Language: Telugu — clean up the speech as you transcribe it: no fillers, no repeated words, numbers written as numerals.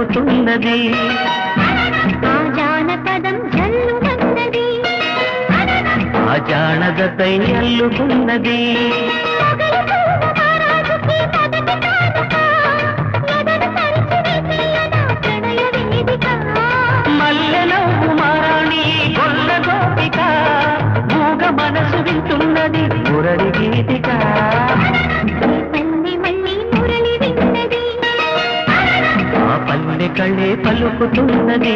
పలుకుతున్నది ఆ జానపదం జల్లుమన్నది ఆ జానదతై అల్లుకున్నది మల్లెలో మారాణి గొల్ల గోపిక మూగ మనసు వింటున్నది మురళి గీతిక ఆ పల్లె కళ్ళే పలుకుతున్నది